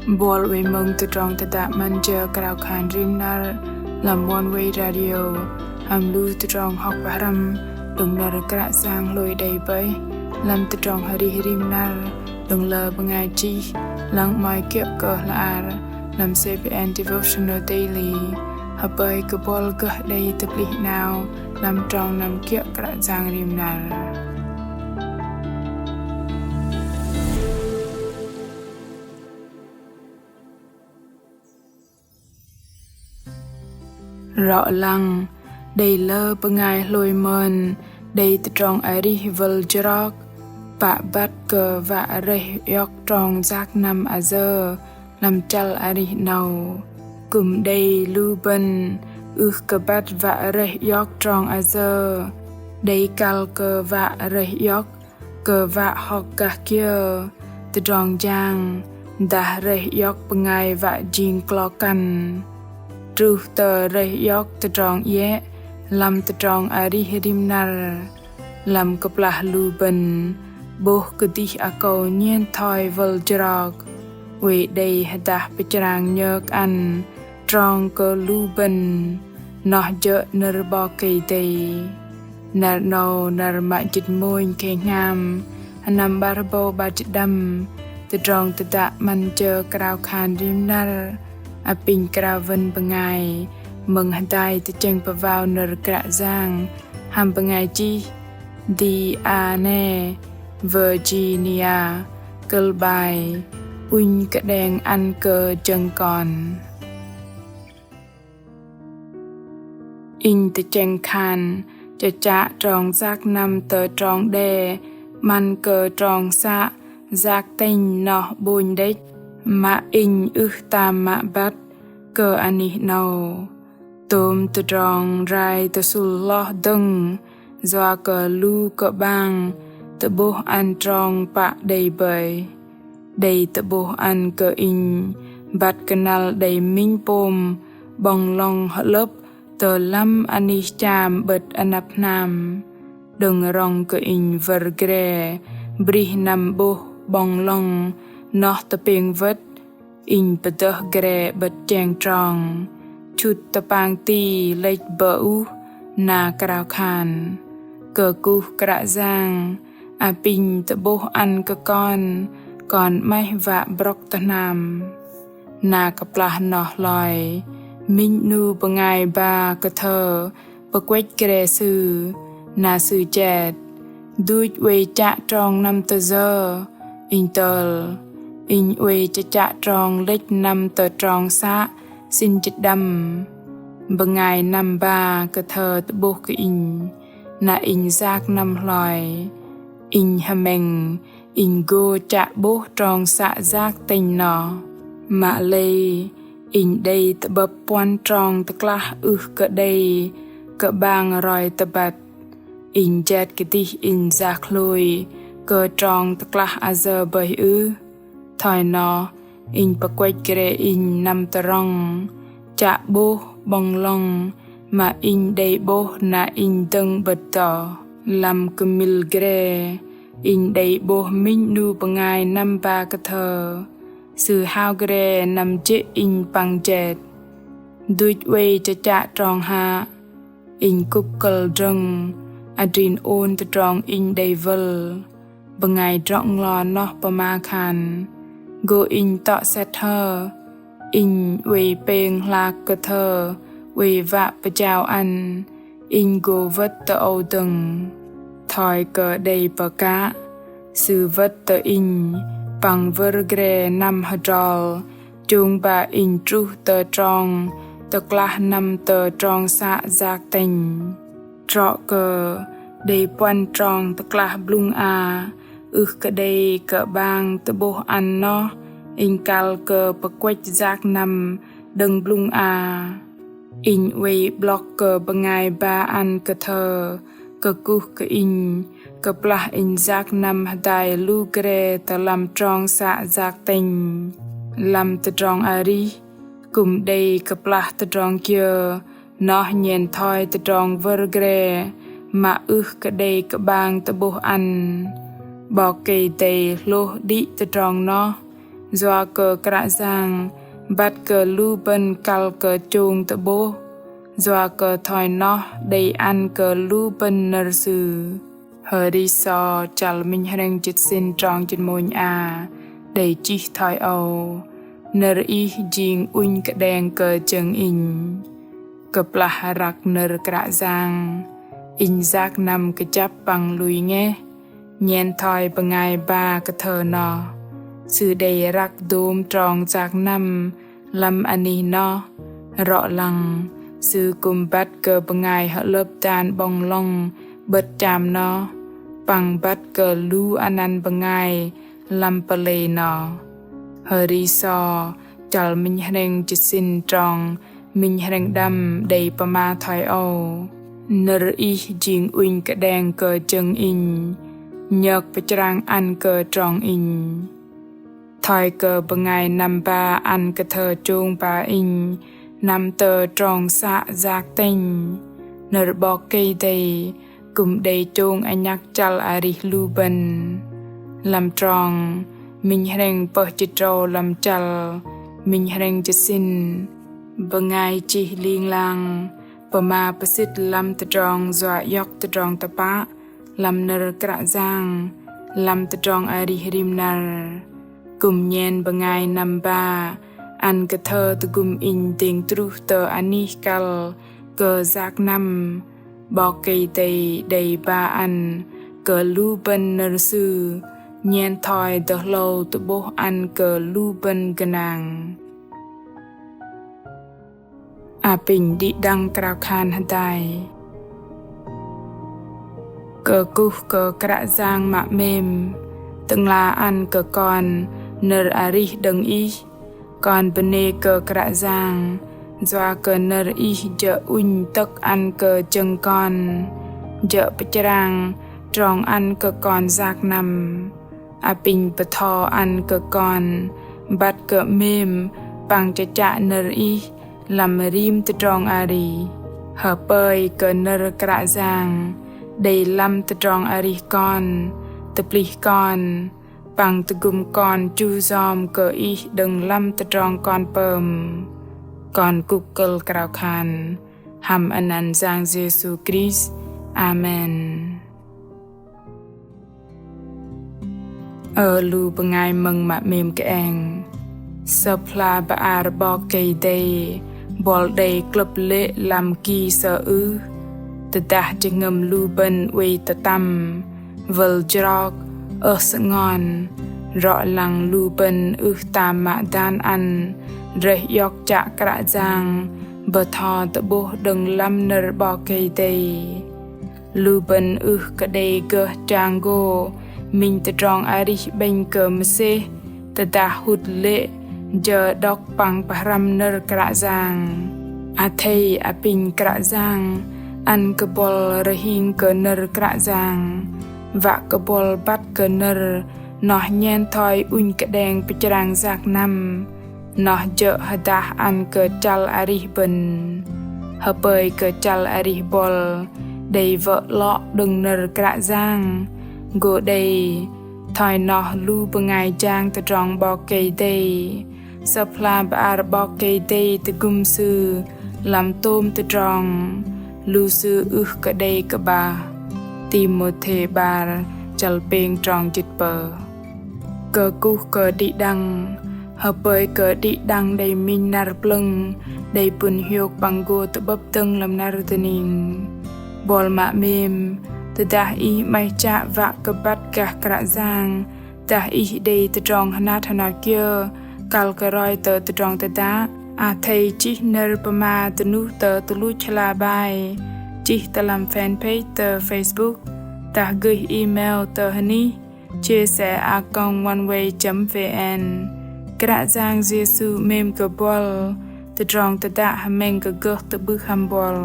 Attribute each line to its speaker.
Speaker 1: Bol we mong tơdrong tădă man chợ Krao khan rim nar làm Oneway radio ham lu tơdrong học haram đừng nar Kră Yang lôi đầy bay làm tơdrong arih rim nar đừng lờ bơngai chi lăng mai kơplah làm CBN devotional daily hợp bay cơ bol cơ đây tập lý nào làm trong năm Kră Yang rim nar rõ lăng đầy lơ bơngai hlôi mơn đầy tơdrong arih văl jrok bạ bát cờ vạ rơih trong giác năm giờ làm chăl arih nâu cùng đầy lưu bần cơ bát vạ rơih trong giờ đầy cal cờ vạ rơih cờ vạ học cả kia tơdrong jang dah rơih bơngai vạ jing clokan truh rơih tơdrong ye làm tơdrong arih rim nar làm kơplah lưu bần Bok-Kei-Dei akâu nhen thoi văl jrok we đây hơdah pơchrang Nhơk ăn trong cơ lưu bần nó dỡ nar Bok-Kei-Dei nar no nar ma chit môi khe ngam nam barbo ba chit đam tơdrong tădă man chợ Krao khan rim nar apin Krao vân bơngai mừng hơdai cheng pa vào nar Kră Yang ham bơngai chi Diane Virginia căl bài KiΔENG ăn cơ chân còn in cheng khan cha trong giác năm tơdrong đe man cơ trong sa giác tinh nọ bùn đếch mà in tam mạ bát cơ ani nâu tôm tơdrong rai sul lo đừng doa cơ lu cơ bang tơ bố ăn trong bạ đầy bời đầy tơ bố ăn cơ in bát canal đầy minh pôm bong long hở lớp tơ lâm ani cham bật anap nam đừng rong cơ in vergre bri nam bố bong long nó tơ pieng vất in bật gre bật chang trong chút tơ pang ti lệch bờ u na Krao khan cơ cu Kră Yang apin tơ bố ăn cơ còn mai vạ brok tơ nam na kơplah nọ lòi minh nu bơngai ba cơ thơ bơ quét gre sư na sư chẹt đuôi we cha trong năm tơ giờ in tơ in we cha trong lệch năm tơ trong sa xin chit đâm bơngai năm ba cơ thơ tơ bố cơ in na in giác năm lòi in hameng in go cha bố trong xạ giác tình nọ mà lây in đây tơ bập quan trong tơ klah cơ đây cơ bang rồi tơ bật in jet kiti in giác hlôi cơ trong tơ klah giờ bởi thoi nọ in pa quét gre in năm tơdrong cha bố bong long mà in đây bố na in tâng bật tỏ làm cơ mil gre in đây bố minh nu bơngai năm ba cơ thơ sư hao gre năm chế in pang jet đuôi we cha trong ha in cúp căl rừng adrin ôn tơdrong in đây văl bơngai trọng lo nó pa ma khan go in tọ set thơ in we peng la cơ thơ we vạ pa chào ăn in go vất tơ âu từng thoi cơ đầy pa cá sư vất tơ in bằng vergre năm hơdai chung ba in truh tơdrong tơ klah năm tơdrong xạ giác tình trọ cơ đầy quan trong tơ klah blung cơ đầy cơ bang tơ bố ăn nó in cal cơ pa quét giác năm đừng blung in we block cơ bơngai ba ăn cơ thơ cơ cu cơ in kơplah in giác năm hơdai lu gre tơ làm trong xạ giác tình làm tơdrong arih cùng đây kơplah tơdrong kia nó nhen thoi tơdrong vergre mà cơ đây cơ bang tơ bố ăn Bok-Kei-Dei lô đi tơdrong nó doa cơ Krạ Yang bắt cơ lu bên cal cơ chuông tự bố doa cơ thoi nó đầy ăn cơ lu bên nở sư hơdah so chăl mình hành chít xin trong chít môn đầy chi thoi âu rơih jing KiΔENG cơ chừng in kơplah rak nở Krạ Yang in giác năm cái chấp bằng lùi nghe nhen thoi bơngai ba cái thơ nó sư đầy rak đốm trong giác năm lâm ani nó rõ lăng sư cùng bắt cơ bơngai họ lớp tan bong long bật chạm nó bằng bắt cơ lu anan bơngai lâm pale nó hơdah so chăl mình hành chít xin trong mình hành đâm đầy pama thoi âu rơih jing KiΔENG cơ chừng in Nhơk pơchrang ăn cơ trong in thoi cơ bơngai năm ba ăn cơ thơ chuông ba in năm tơdrong xạ giác tinh nở Bok-Kei-Dei cùng đầy chuông anh nhắc chăl arih lu bên làm tròn mình hành pơchrang làm chăl mình hành chít xin bơngai chi liên lang pama pasit lam tơdrong doa yok tơdrong tapa lam nở Krạ Yang lam tơdrong arih rim nar cùng nhen bơngai năm ba ăn cơ thơ từ cùng in tiếng truh tơ arih cal cơ giác năm Bok-Kei-Dei đầy ba ăn cơ lu bên nở sư nhen thoi tơ lâu từ bố ăn cơ lu bên ganang bình đi đăng Krao khan hơdai cơ cuh cơ Krạ Yang mạ mềm từng là ăn cơ con nở arih đừng ý còn bene cơ Krạ Yang doa cơ rơih dợ tức ăn cơ chừng con dợ pơchrang trong ăn cơ con giác năm bình bờ thò ăn cơ con bắt cơ mềm bằng chạ rơih làm rim tơdrong arih hở bơi cơ nở Krạ Yang đầy lâm tơdrong arih con tăplih con bằng từ gum con chu dòm cơ ý đừng lâm tơdrong con pơm con cục cơ Krao khan ham anan Giang Giêsu Christ Amen lu bơngai mừng mạ mềm KiΔENG kơplah ba Bok-Kei-Dei bol đầy kơplah làm kỳ sơ tădah ngầm lu bên uy tâm văl jrok sự ngon rõ lăng lu bên tam mạ đan ăn rơih yok chạ Krạ Yang bờ thò tự bố đừng lâm nở Bok-Kei-Dei lu bên cả đầy cơ trang go mình tơdrong arih bên cơ mse tădah hụt lệ giờ đọc bằng pơchrang nở Krạ Yang thầy pin Krạ Yang ăn cơ bol rơih cơ nở Krạ Yang và cơ bol bắt cơ nở nó nhen thoi KiΔENG pơchrang giác năm nó dợ hơdah ăn cơ chăl arih bên hở bơi cơ chăl arih bol đầy vợ lọ đừng nở Krạ Yang gỗ đầy thoi nó lu bơngai jang tơdrong Bok-Kei-Dei kơplah ba Bok-Kei-Dei từ gum sư làm tôm tơdrong lu sư cả đây cả ba Timothy ba chăl peng trong chít bờ cơ cu cơ đi đăng hở bơi cơ đi đăng đầy min nar plung đầy pun hiok bằng go tự bấp tưng làm nar tning bol mạ mềm tădah ý mai chạ vạ cơ bắt cả Krạ Yang tădah ý đầy tơdrong hanat kia cal cơ roi tơdrong tădah thầy chỉ nở pama tnu tlu chla bai chỉ làm fanpage Facebook ta gửi email hani chia sẻ akăn Oneway.vn Krạ Yang Giêsu mem cơ bol tơdrong tădah hameng cơ gớt tự bước ham bol